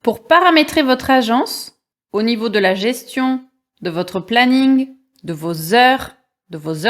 Pour paramétrer votre agence, au niveau de la gestion, de votre planning, de vos heures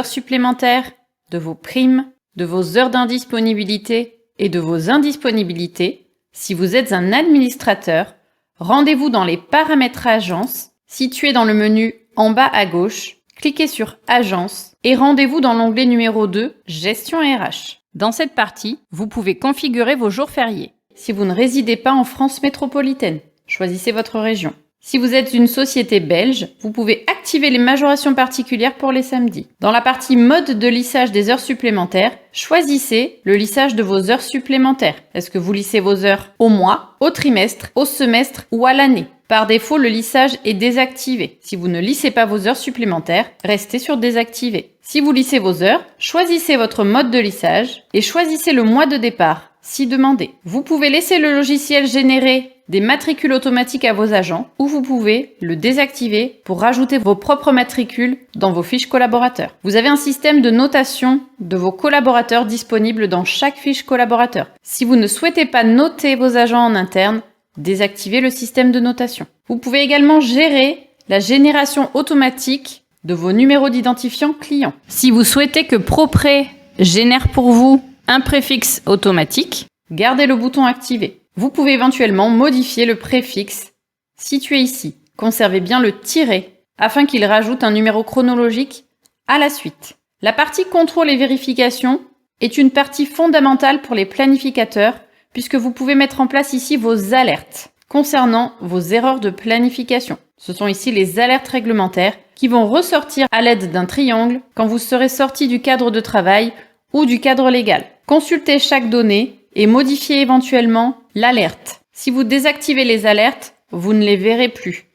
supplémentaires, de vos primes, de vos heures d'indisponibilité et de vos indisponibilités, si vous êtes un administrateur, rendez-vous dans les paramètres agence, situés dans le menu en bas à gauche, cliquez sur Agence et rendez-vous dans l'onglet numéro 2, Gestion RH. Dans cette partie, vous pouvez configurer vos jours fériés. Si vous ne résidez pas en France métropolitaine, choisissez votre région. Si vous êtes une société belge, vous pouvez activer les majorations particulières pour les samedis. Dans la partie mode de lissage des heures supplémentaires, choisissez le lissage de vos heures supplémentaires. Est-ce que vous lissez vos heures au mois, au trimestre, au semestre ou à l'année? Par défaut, le lissage est désactivé. Si vous ne lissez pas vos heures supplémentaires, restez sur désactiver. Si vous lissez vos heures, choisissez votre mode de lissage et choisissez le mois de départ, si demandé. Vous pouvez laisser le logiciel générer des matricules automatiques à vos agents ou vous pouvez le désactiver pour rajouter vos propres matricules dans vos fiches collaborateurs. Vous avez un système de notation de vos collaborateurs disponible dans chaque fiche collaborateur. Si vous ne souhaitez pas noter vos agents en interne, désactivez le système de notation. Vous pouvez également gérer la génération automatique de vos numéros d'identifiant clients. Si vous souhaitez que ProPré génère pour vous un préfixe automatique, gardez le bouton activé. Vous pouvez éventuellement modifier le préfixe situé ici. Conservez bien le tiret afin qu'il rajoute un numéro chronologique à la suite. La partie contrôle et vérification est une partie fondamentale pour les planificateurs puisque vous pouvez mettre en place ici vos alertes concernant vos erreurs de planification. Ce sont ici les alertes réglementaires qui vont ressortir à l'aide d'un triangle quand vous serez sorti du cadre de travail ou du cadre légal. Consultez chaque donnée et modifiez éventuellement l'alerte. Si vous désactivez les alertes, vous ne les verrez plus.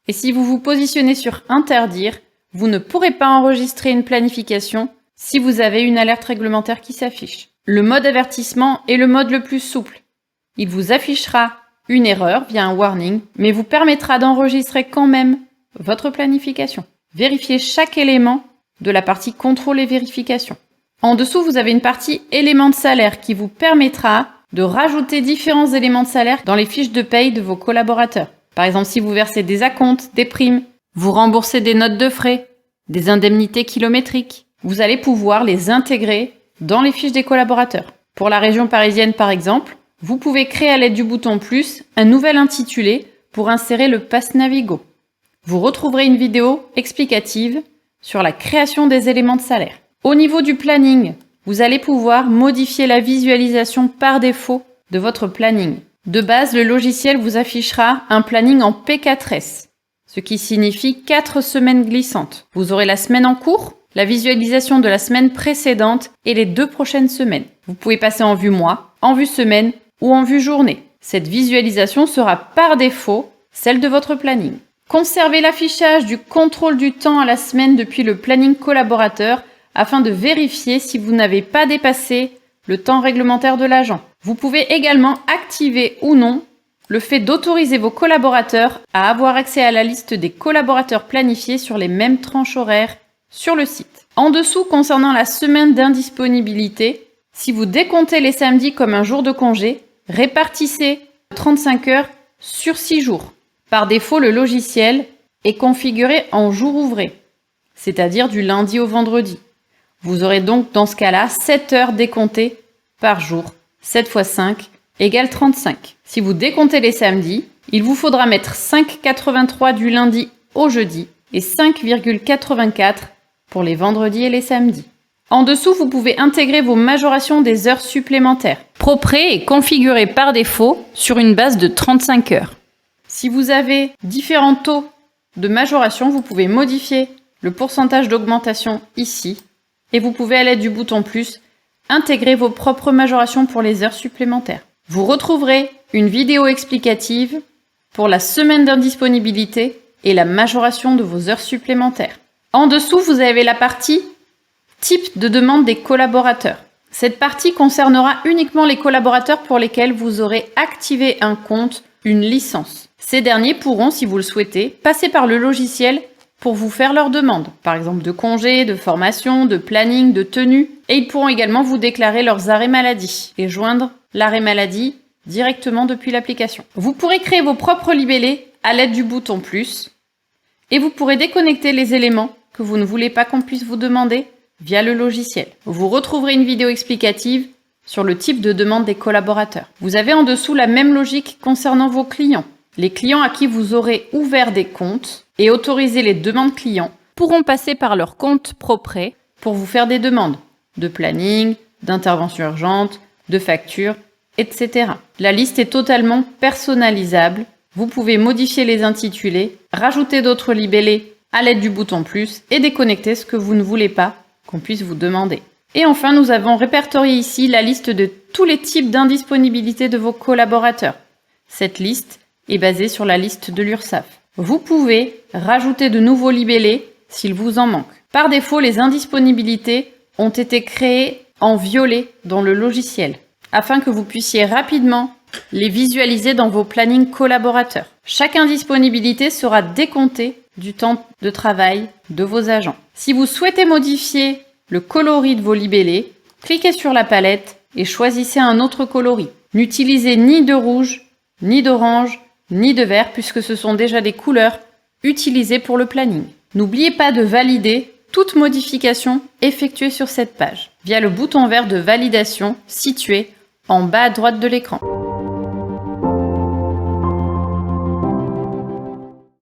Et si vous vous positionnez sur interdire, vous ne pourrez pas enregistrer une planification si vous avez une alerte réglementaire qui s'affiche. Le mode avertissement est le mode le plus souple. Il vous affichera une erreur via un warning, mais vous permettra d'enregistrer quand même votre planification. Vérifiez chaque élément de la partie contrôle et vérification. En dessous, vous avez une partie éléments de salaire qui vous permettra de rajouter différents éléments de salaire dans les fiches de paye de vos collaborateurs. Par exemple, si vous versez des acomptes, des primes, vous remboursez des notes de frais, des indemnités kilométriques, vous allez pouvoir les intégrer dans les fiches des collaborateurs. Pour la région parisienne, par exemple, vous pouvez créer à l'aide du bouton plus un nouvel intitulé pour insérer le pass Navigo. Vous retrouverez une vidéo explicative sur la création des éléments de salaire. Au niveau du planning, vous allez pouvoir modifier la visualisation par défaut de votre planning. De base, le logiciel vous affichera un planning en P4S, ce qui signifie 4 semaines glissantes. Vous aurez la semaine en cours, la visualisation de la semaine précédente et les 2 prochaines semaines. Vous pouvez passer en vue mois, en vue semaine ou en vue journée. Cette visualisation sera par défaut celle de votre planning. Conservez l'affichage du contrôle du temps à la semaine depuis le planning collaborateur afin de vérifier si vous n'avez pas dépassé le temps réglementaire de l'agent. Vous pouvez également activer ou non le fait d'autoriser vos collaborateurs à avoir accès à la liste des collaborateurs planifiés sur les mêmes tranches horaires sur le site. En dessous, concernant la semaine d'indisponibilité, si vous décomptez les samedis comme un jour de congé, répartissez 35 heures sur 6 jours. Par défaut, le logiciel est configuré en jours ouvrés, c'est-à-dire du lundi au vendredi. Vous aurez donc dans ce cas-là 7 heures décomptées par jour. 7 x 5 égale 35. Si vous décomptez les samedis, il vous faudra mettre 5,83 du lundi au jeudi et 5,84 pour les vendredis et les samedis. En dessous, vous pouvez intégrer vos majorations des heures supplémentaires. ProPré est configuré par défaut sur une base de 35 heures. Si vous avez différents taux de majoration, vous pouvez modifier le pourcentage d'augmentation ici. Et vous pouvez, à l'aide du bouton plus, intégrer vos propres majorations pour les heures supplémentaires. Vous retrouverez une vidéo explicative pour la semaine d'indisponibilité et la majoration de vos heures supplémentaires. En dessous, vous avez la partie type de demande des collaborateurs. Cette partie concernera uniquement les collaborateurs pour lesquels vous aurez activé un compte, une licence. Ces derniers pourront, si vous le souhaitez, passer par le logiciel pour vous faire leurs demandes, par exemple de congés, de formation, de planning, de tenue, et ils pourront également vous déclarer leurs arrêts maladie et joindre l'arrêt maladie directement depuis l'application. Vous pourrez créer vos propres libellés à l'aide du bouton plus et vous pourrez déconnecter les éléments que vous ne voulez pas qu'on puisse vous demander via le logiciel. Vous retrouverez une vidéo explicative sur le type de demande des collaborateurs. Vous avez en dessous la même logique concernant vos clients. Les clients à qui vous aurez ouvert des comptes et autorisé les demandes clients pourront passer par leur compte propre pour vous faire des demandes de planning, d'intervention urgente, de facture, etc. La liste est totalement personnalisable. Vous pouvez modifier les intitulés, rajouter d'autres libellés à l'aide du bouton plus et déconnecter ce que vous ne voulez pas qu'on puisse vous demander. Et enfin, nous avons répertorié ici la liste de tous les types d'indisponibilité de vos collaborateurs. Cette liste est basée sur la liste de l'URSSAF. Vous pouvez rajouter de nouveaux libellés s'il vous en manque. Par défaut, les indisponibilités ont été créées en violet dans le logiciel, afin que vous puissiez rapidement les visualiser dans vos plannings collaborateurs. Chaque indisponibilité sera décomptée du temps de travail de vos agents. Si vous souhaitez modifier le coloris de vos libellés, cliquez sur la palette et choisissez un autre coloris. N'utilisez ni de rouge, ni d'orange, ni de vert puisque ce sont déjà des couleurs utilisées pour le planning. N'oubliez pas de valider toute modification effectuée sur cette page via le bouton vert de validation situé en bas à droite de l'écran.